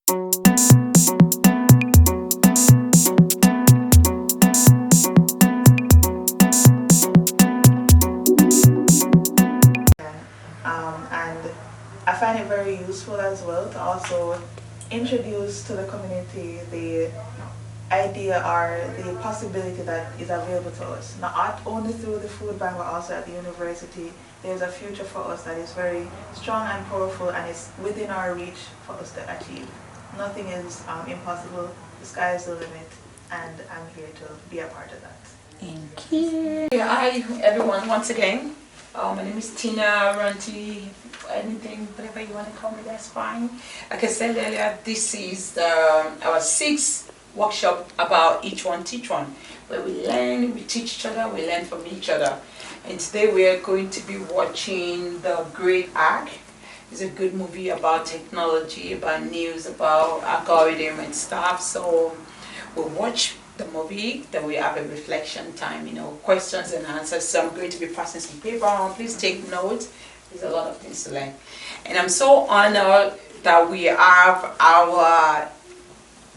And I find it very useful as well to also introduce to the community the idea or the possibility that is available to us, not only through the food bank but also at the university. There's a future for us that is very strong and powerful, and it's within our reach for us to achieve. Nothing is impossible. The sky is the limit, and I'm here to be a part of that. Thank you. Hi everyone, once again. My name is Tina Ranti. Anything, whatever you want to call me, that's fine. Like I said earlier, this is our 6th workshop about each one teach one, where we learn, we teach each other, we learn from each other. And today we are going to be watching The Great Hack. It's a good movie about technology, about news, about algorithm and stuff. So we'll watch the movie, then we have a reflection time, questions and answers. So I'm going to be passing some paper on. Please take notes. There's a lot of things to learn. And I'm so honored that we have our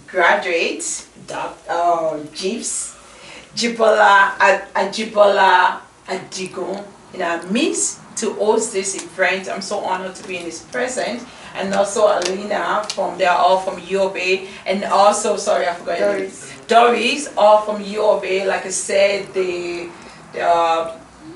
graduates, Jeeves, Jibola Adigun, in our midst to host this event. I'm so honored to be in his presence. And also Alina, they're all from UOB, and also, sorry, I forgot your name. Doris, all from UOB. Like I said, the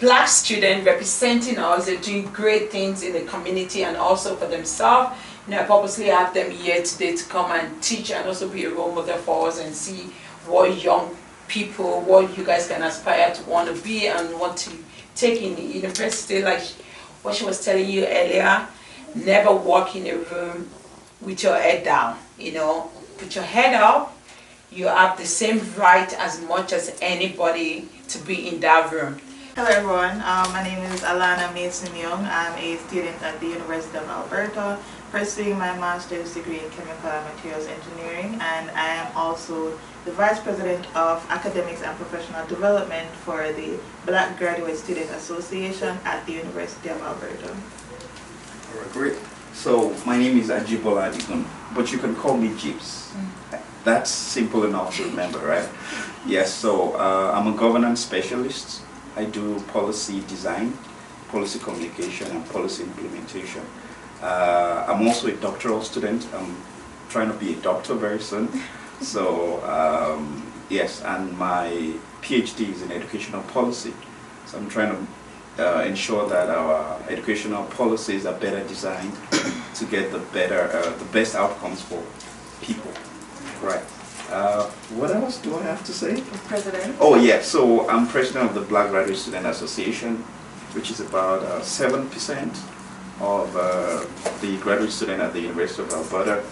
Black student representing us, they're doing great things in the community and also for themselves. I purposely have them here today to come and teach and also be a role model for us and see what young people, what you guys can aspire to want to be and want to take in the university. Like what she was telling you earlier, never walk in a room with your head down, Put your head up. You have the same right as much as anybody to be in that room. Hello everyone, my name is Alana Mason Young. I'm a student at the University of Alberta, pursuing my master's degree in chemical and materials engineering, and I am also the Vice President of Academics and Professional Development for the Black Graduate Student Association at the University of Alberta. All right, great. So my name is Ajibola Adigun, but you can call me Jeeves. That's simple enough to remember, right? Yes, so I'm a governance specialist. I do policy design, policy communication, and policy implementation. I'm also a doctoral student. I'm trying to be a doctor very soon. So yes, and my PhD is in educational policy. So I'm trying to ensure that our educational policies are better designed to get the best outcomes for people. Right. What else do I have to say? President. Oh yeah, so I'm president of the Black Graduate Student Association, which is about 7% of the graduate student at the University of Alberta,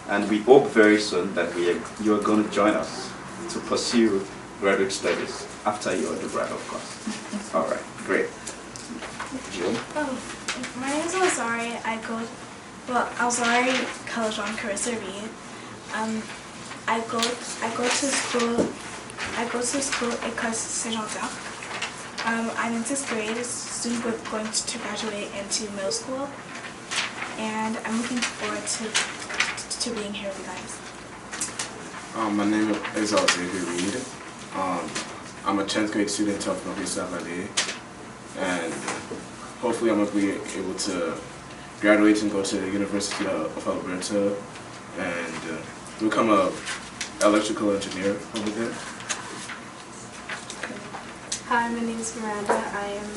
and we hope very soon that you are going to join us to pursue graduate studies after your undergrad, of course. All right, great. Jill? My name is Alzari. Alzari Kalajan Karisari. I go to school at École Saint-Jean-D'Arc. I'm in 6th grade, soon going to graduate into middle school, and I'm looking forward to being here with you guys. My name is Xavier Reed. I'm a 10th grade student of Northeast Valley, and hopefully I'm going to be able to graduate and go to the University of Alberta and become an electrical engineer over there. Hi, my name is Miranda. I am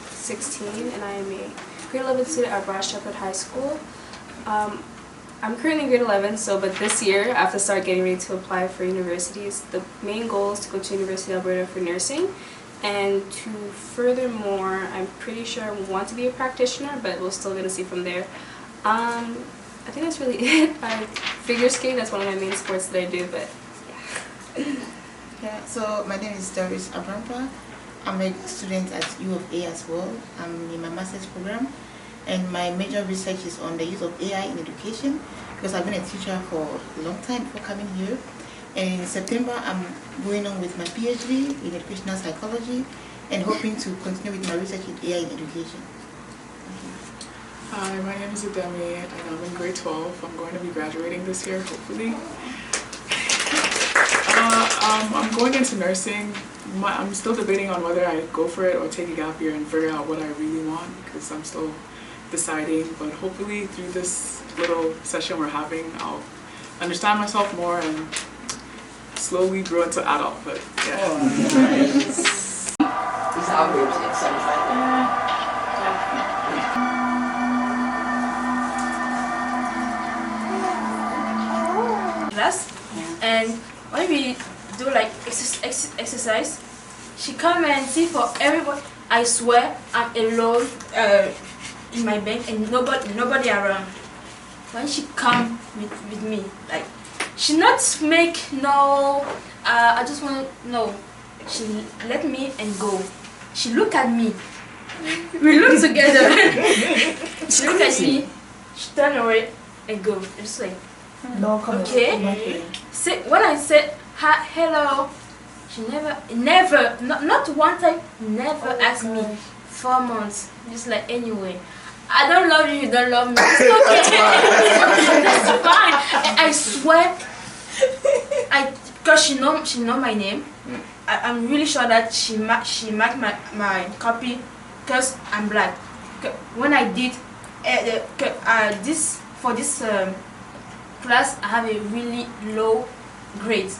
16 and I am a grade 11 student at Broad Shepherd High School. I'm currently in grade 11, but this year I have to start getting ready to apply for universities. The main goal is to go to University of Alberta for nursing, and to furthermore, I'm pretty sure I want to be a practitioner, but we're still going to see from there. I think that's really it. I figure skating, that's one of my main sports that I do, but yeah. Yeah, so my name is Doris Abrampa. I'm a student at U of A as well. I'm in my master's program, and my major research is on the use of AI in education, because I've been a teacher for a long time before coming here. And in September, I'm going on with my PhD in educational psychology and hoping to continue with my research in AI in education. Hi, my name is Ademi, and I'm in grade 12. I'm going to be graduating this year, hopefully. I'm going into nursing. I'm still debating on whether I go for it or take a gap year and figure out what I really want, because I'm still deciding. But hopefully through this little session we're having, I'll understand myself more and slowly grow into adult. But yeah. Oh, nice. It's average at 75. Class, and when we do like exercise, she come and see for everybody. I swear I'm alone in my bank and nobody around. When she come with me, like she not make no. I just want to know. She let me and go. She look at me. We look together. She look at me. She turn away and go. It's like. No comment. Okay. When I said hello, she never, not one time, never asked me. 4 months. Just like anyway, I don't love you. You don't love me. It's okay. That's fine. I swear. Cause she know my name. I'm really sure that she marked my copy, cause I'm black. When I did this for this. Class, I have a really low grade,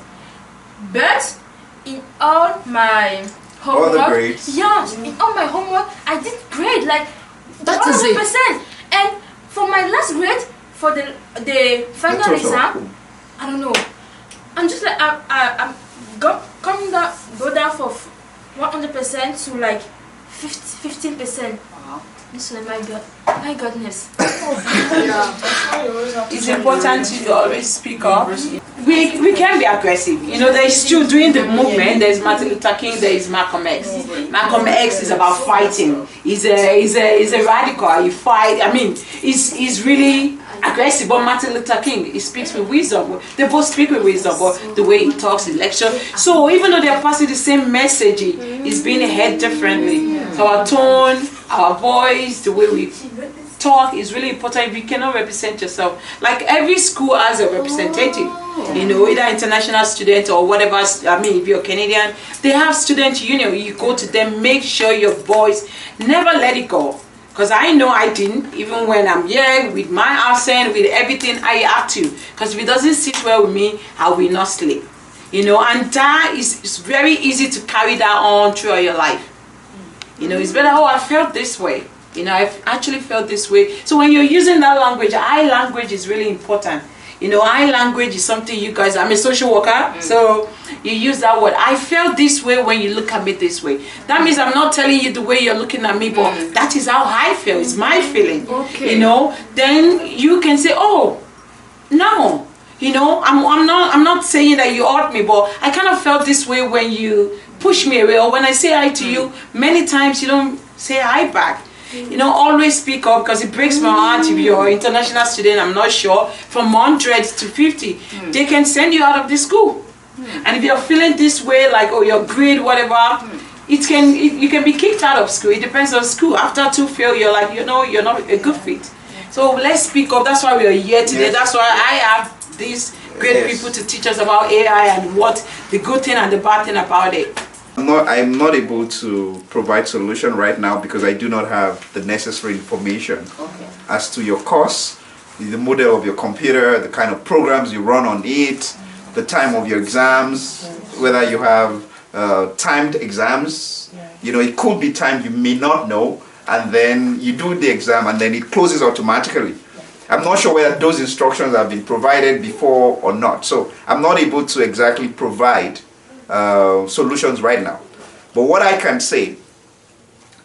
but in all my homework, all the grades. Yeah, in all my homework, I did great, like that is it. 100%. And for my last grade, for the final exam, I don't know. I'm just like I'm go down for 100% to like 15%. It's like my goodness. It's important to always speak up. We can be aggressive. You know, there is still during the movement. There is Martin Luther King. There is Malcolm X. Malcolm X is about fighting. He's a radical. He fight. I mean, he's really aggressive. But Martin Luther King, he speaks with wisdom. They both speak with wisdom, but the way he talks, he lecture. So even though they are passing the same message, it's being heard differently. So our tone, our voice, the way we talk is really important. If you cannot represent yourself, like every school has a representative, you know, either international student or whatever. I mean, if you're Canadian, they have student union. You go to them, make sure your voice, never let it go. Because I know I didn't, even when I'm here with my accent, with everything, I have to. Because if it doesn't sit well with me, I will not sleep. You know, and that is very easy to carry that on throughout your life. You know, it's better, oh, I felt this way. You know, I've actually felt this way. So when you're using that language, I language is really important. You know, I language is something you guys, I'm a social worker, so you use that word. I felt this way when you look at me this way. That means I'm not telling you the way you're looking at me, but that is how I feel. It's my feeling. Okay. You know, then you can say, oh, no. You know, I'm not saying that you hurt me, but I kind of felt this way when you push me away, or when I say hi to you, many times you don't say hi back. You know, always speak up, because it breaks my heart if you're an international student, I'm not sure, from 100 to 50, they can send you out of the school. And if you're feeling this way, like, oh, your grade, whatever, you can be kicked out of school. It depends on school. After 2 fail, you're like, you know, you're not a good fit. So let's speak up. That's why we are here today. Yes. That's why I have these great people to teach us about AI and what the good thing and the bad thing about it. I'm not able to provide solution right now because I do not have the necessary information as to your course, the model of your computer, the kind of programs you run on it, the time of your exams, whether you have timed exams. You know, it could be timed, you may not know, and then you do the exam and then it closes automatically. I'm not sure whether those instructions have been provided before or not, so I'm not able to exactly provide solutions right now. But what I can say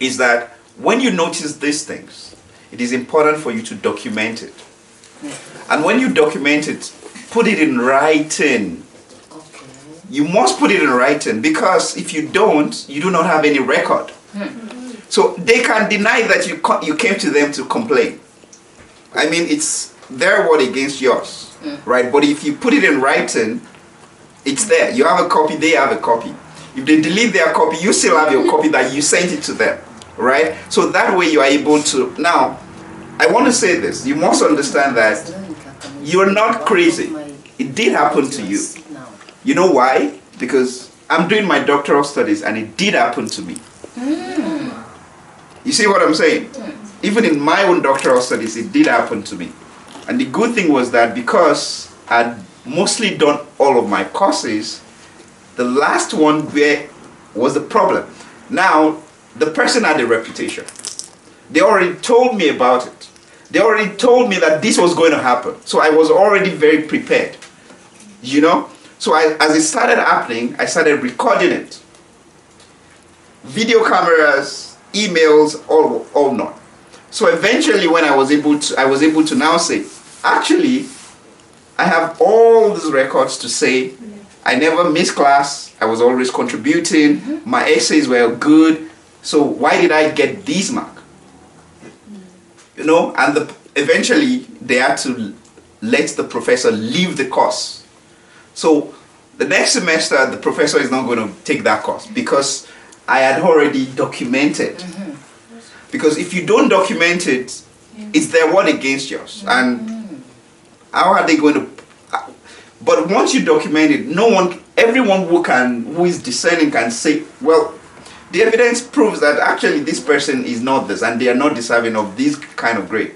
is that when you notice these things, it is important for you to document it. And when you document it, put it in writing. You must put it in writing, because if you don't, you do not have any record. So they can deny that you came to them to complain. I mean, it's their word against yours, right? But if you put it in writing, it's there. You have a copy, they have a copy. If they delete their copy, you still have your copy that you sent it to them, right? So that way you are able to. Now, I want to say this. You must understand that you're not crazy. It did happen to you. You know why? Because I'm doing my doctoral studies and it did happen to me. You see what I'm saying? Even in my own doctoral studies, it did happen to me. And the good thing was that because I'd mostly done all of my courses, the last one was the problem. Now, the person had a reputation. They already told me about it. They already told me that this was going to happen. So I was already very prepared. You know? So as it started happening, I started recording it. Video cameras, emails, all not. So eventually when I was able to now say, actually, I have all these records to say I never missed class, I was always contributing, my essays were good, so why did I get these marks? You know, and eventually they had to let the professor leave the course. So the next semester the professor is not going to take that course because I had already documented. Because if you don't document it, it's their word against yours. And how are they going to... But once you document it, everyone who is discerning can say, well, the evidence proves that actually this person is not this and they are not deserving of this kind of grade.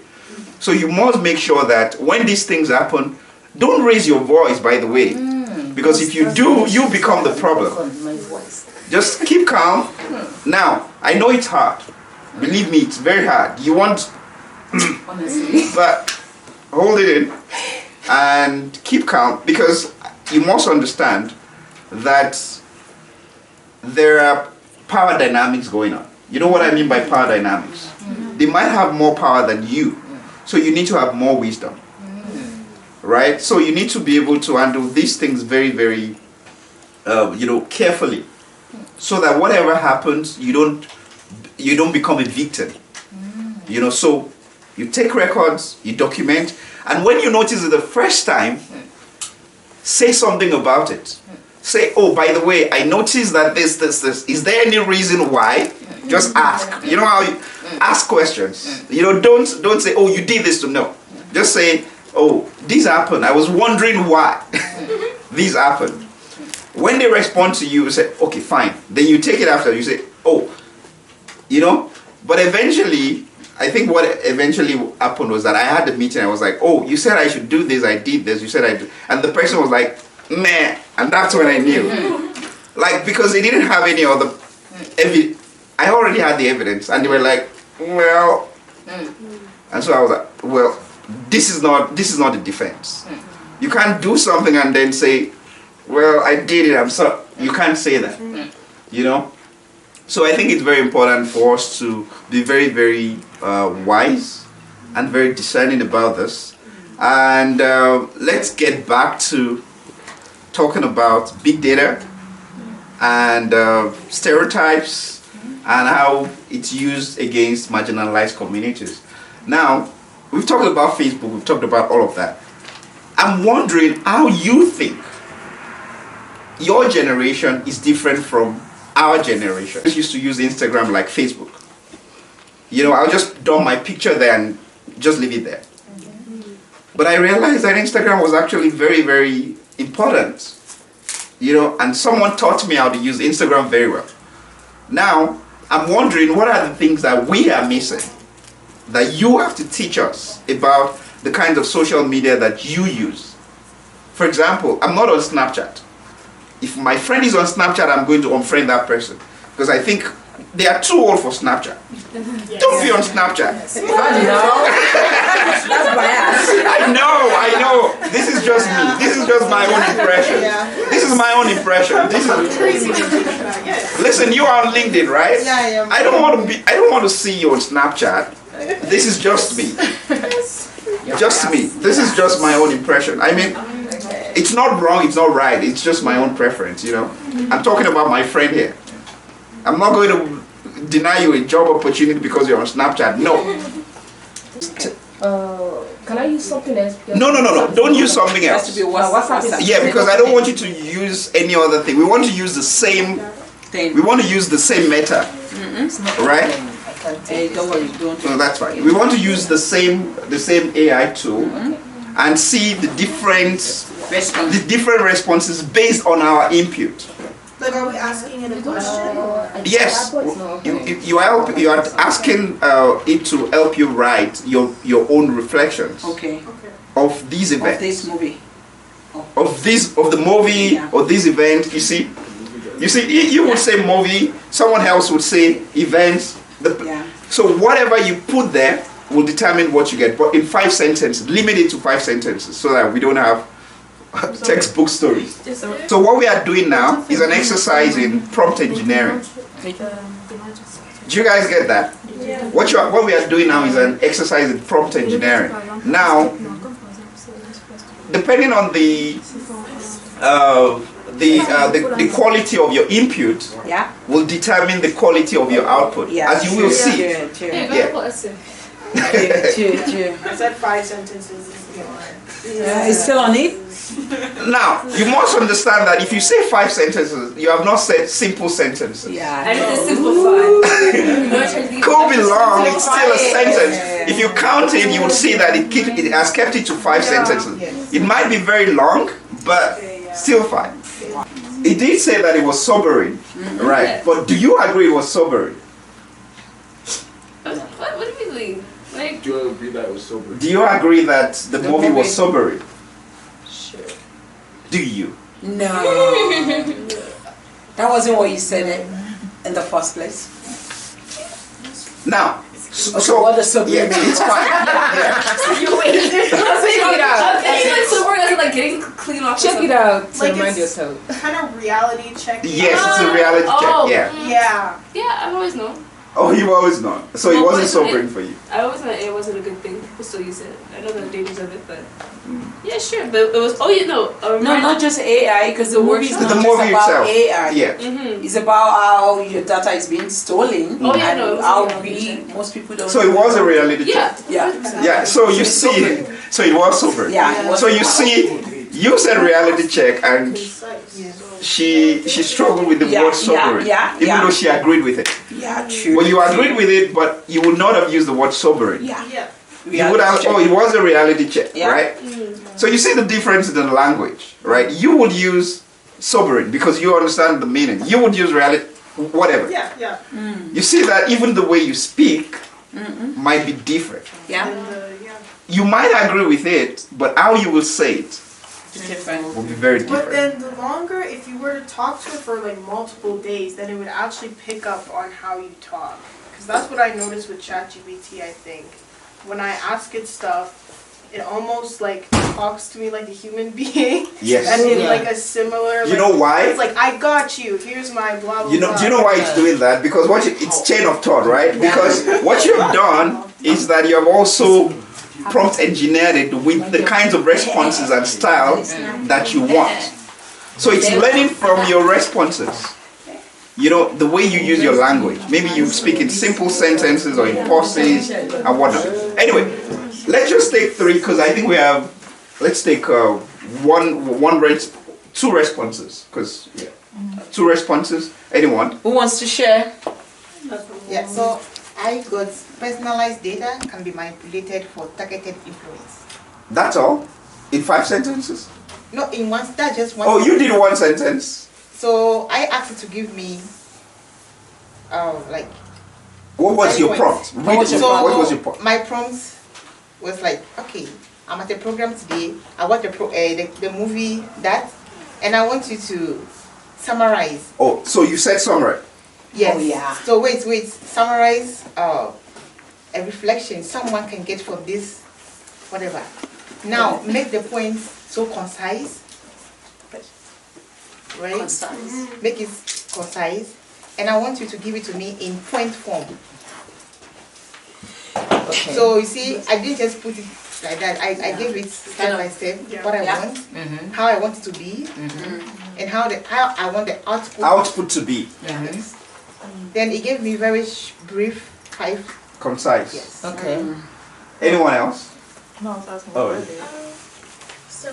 So you must make sure that when these things happen, don't raise your voice, by the way. Because if you do, you become the problem. Just keep calm. Now, I know it's hard. Believe me, it's very hard. You want... Honestly. But hold it in and keep calm, because you must understand that there are power dynamics going on. You know what I mean by power dynamics? They might have more power than you, so you need to have more wisdom, right? So you need to be able to handle these things very, very, carefully, so that whatever happens, you don't become a victim. You know, so you take records, you document, and when you notice it the first time, say something about it. Say, oh, by the way, I noticed that this. Is there any reason why? Just ask. You know how you ask questions. You know, don't say, oh, you did this to no. Just say, oh, this happened. I was wondering why this happened. When they respond to you, you say, okay, fine. Then you take it after. You say, oh, you know. But eventually, I think what eventually happened was that I had the meeting. I was like, oh, you said I should do this. I did this. You said I did. And the person was like, meh. And that's when I knew. Like, because they didn't have any other evidence. I already had the evidence. And they were like, well. And so I was like, well, this is not the defense. You can't do something and then say, well, I did it. I'm sorry. You can't say that. You know? So I think it's very important for us to be very, very wise and very discerning about this. And let's get back to talking about big data and stereotypes and how it's used against marginalized communities. Now, we've talked about Facebook, we've talked about all of that. I'm wondering how you think your generation is different from our generation. I used to use Instagram like Facebook. You know, I'll just dump my picture there and just leave it there. But I realized that Instagram was actually very, very important. You know, and someone taught me how to use Instagram very well. Now, I'm wondering what are the things that we are missing that you have to teach us about the kinds of social media that you use. For example, I'm not on Snapchat. If my friend is on Snapchat, I'm going to unfriend that person. Because I think they are too old for Snapchat. Yes. Don't be on Snapchat. That's biased. I know. This is just me. This is just my own impression. This is my own impression. Listen, you are on LinkedIn, right? Yeah, I am. I don't want to see you on Snapchat. This is just me. Just me. This is just my own impression. I mean, it's not wrong, it's not right, it's just my own preference, you know. I'm talking about my friend here. I'm not going to deny you a job opportunity because you're on Snapchat. No. Can I use something else? No. Don't use something else. Yeah, because I don't want you to use any other thing. We want to use the same thing. We want to use the same meta. Right? Hey, don't worry, don't. No, that's right. We want to use the same AI tool and see the different responses based on our input. Like, are we asking it a question? Yes, you are asking it to help you write your own reflections Okay. of these events, Of this movie. of the movie or this event. You see, you would say movie, someone else would say events. So whatever you put there will determine what you get. But in 5 sentences, limit it to 5 sentences so that we don't have textbook stories. So what we are doing now is an exercise in prompt engineering. Do you guys get that? Yeah. What we are doing now is an exercise in prompt engineering. Now, depending on the quality of your input will determine the quality of your output, as you will see. I said 5 sentences. It's still on it? Now, you must understand that if you say 5 sentences, you have not said simple sentences. I need to simplify. Could be long, it's still a sentence. If you count it, you will see that it has kept it to 5 sentences. It might be very long, but still 5. It did say that it was sobering, right? But do you agree it was sobering? What do you mean? Like, Do you agree that it was sobering? Do you agree that the movie was sobering? sure. Do you? No. That wasn't what you said in the first place. Now, so what does sobering mean? it's fine. Yeah. You wait. I'm thinking like sobering as in like getting clean off. Check it out to Like remind it's yourself. kind of reality check. Yes, it's a reality check. Yeah. Yeah. Yeah, I've always known. Oh, you always know. So it No, wasn't but sobering for you. I always know it wasn't a good thing. People still use it. I know the dangers of it, but yeah, sure. But it was. Oh, you know. No, not just AI, because the movie is The not just movie about itself. AI. Yeah. Mm-hmm. It's about how your data is being stolen. Oh, yeah, and no, it was how a reality we, check. most people don't. So it was a reality Yeah. check. Yeah. Yeah. So you it's see, sobering. so it was sobering. Yeah. It was So you see, you said reality check, and she struggled with the word sobering, even though she agreed with it. Yeah, true. Well, you agreed with it, but you would not have used the word sobering. Yeah. Yeah. You would have. Oh, it was a reality check, Yeah. right? So you see the difference in the language, right? You would use sobering because you understand the meaning. You would use reality, whatever. Yeah, yeah. You see that even the way you speak might be different. Yeah. Yeah. You might agree with it, but how you will say it It's different. will be very But different. then the longer, if you were to talk to it for like multiple days, then it would actually pick up on how you talk. Because that's what I noticed with ChatGPT, I think. When I ask it stuff, it almost like talks to me like a human being. Yes. And in like a similar. You know why? It's like, I got you. Here's my blah blah. You know, blah. do you know why it's doing that? Because it's chain of thought, right? Because what you have done is that you have also prompt engineered it with the kinds of responses and styles that you want. So it's learning from your responses. You know, the way you use your language. Maybe you speak in simple sentences or in pauses and whatnot. Anyway, let's just take 3 because I think we have. Let's take two responses because 2 responses. Anyone? Who wants to share? Yeah, so I got personalized data can be manipulated for targeted influence. That's all? In 5 sentences? No, in one, that's just one. Oh, you did 1 sentence. So I asked it to give me, like. What was your points. prompt? What was your What was your prompt? My prompt was like, okay, I'm at a program today. I watched the movie that, and I want you to summarize. Oh, so you said summary. Yes. Oh, yeah. So wait. Summarize a reflection someone can get from this, whatever. Now make the points so concise. Right. Concise. Make it concise, and I want you to give it to me in point form. Okay. So you see, I didn't just put it like that. I gave it step by step what I want, how I want it to be, and how I want the output. Output to be Then it gave me very brief 5. concise. Yes. Okay. Anyone else? No, I was asking Oh, about it. So,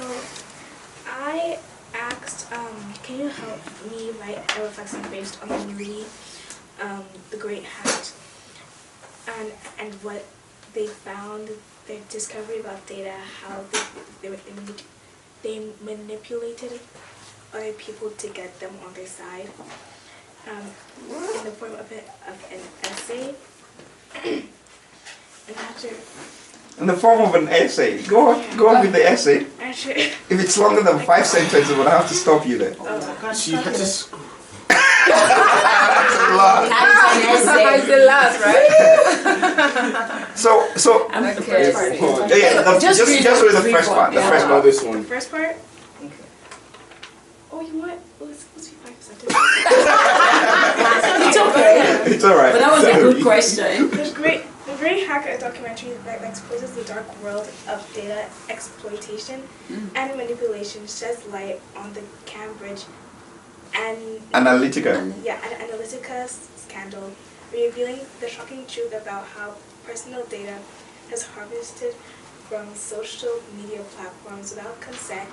I asked, can you help me write a reflection based on the movie, The Great Hat? and what they found, their discovery about data, how they manipulated other people to get them on their side, in the form of an essay. And after, In the form of an essay. Go on with the essay. after If it's longer than 5 sentences, we'll have to stop you there. She had to That's a lot. It's the last, right? So I'm Okay. just read the first part. The first know part. this one. the first part. Oh, you want? Let's be 5%. It's okay. It's alright. But that was a good question. The Great Hacker documentary that exposes the dark world of data exploitation and manipulation sheds light on the Cambridge Analytica. Analytica scandal, revealing the shocking truth about how personal data is harvested from social media platforms without consent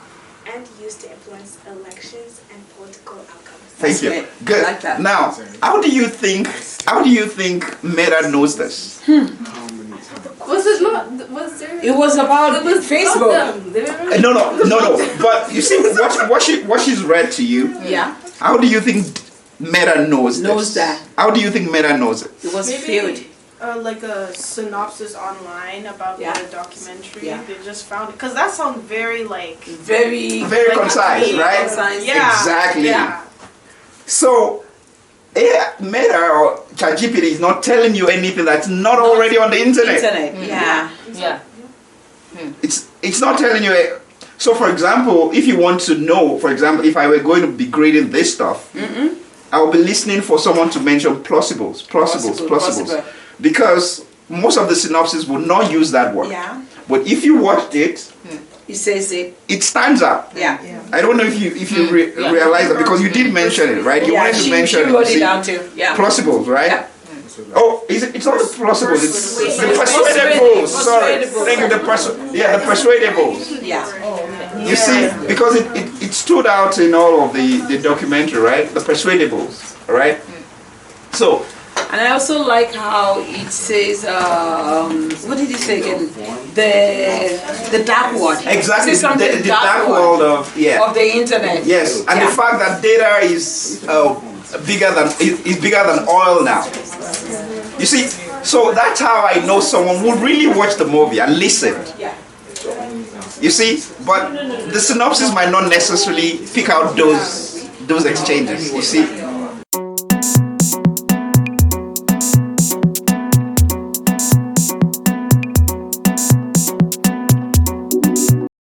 and used to influence elections and political outcomes. Thank you. great. Good. I like that. Now, how do you think Meta knows this? Was it not? Was there? It was about Facebook. No. But you see, what she's read to you. Yeah. How do you think Meta knows this? Knows that. How do you think Meta knows it? It was Maybe, filled. like a synopsis online about Yeah. the documentary. Yeah. They just found it because that sounds very like Very Very concise, right? concise. yeah, Exactly. Yeah. So, Meta or ChatGPT is not telling you anything that's not already on the internet. Yeah. Yeah. It's not telling you. So, for example, if you want to know, for example, if I were going to be grading this stuff, I will be listening for someone to mention plausibles. Plausible. Because most of the synopsis would not use that word. Yeah. But if you watched it, It says it. it stands out. Yeah. I don't know if you realize that because you did mention it, right? You wanted to mention she wrote it. it down too. Yeah. Plausibles, right? Yeah. Oh, it's not the plausibles, it's the persuadables. Sorry. Thank you, the persuadables. Yeah. You see, because it stood out in all of the documentary, right? The persuadables, right? So, And I also like how it says, what did it say again? The dark world. exactly, It says something the dark world of, of the internet. yes, and Yeah. the fact that data is bigger than oil now. You see, so that's how I know someone would really watch the movie and listen. Yeah. You see, but the synopsis might not necessarily pick out those exchanges. You see,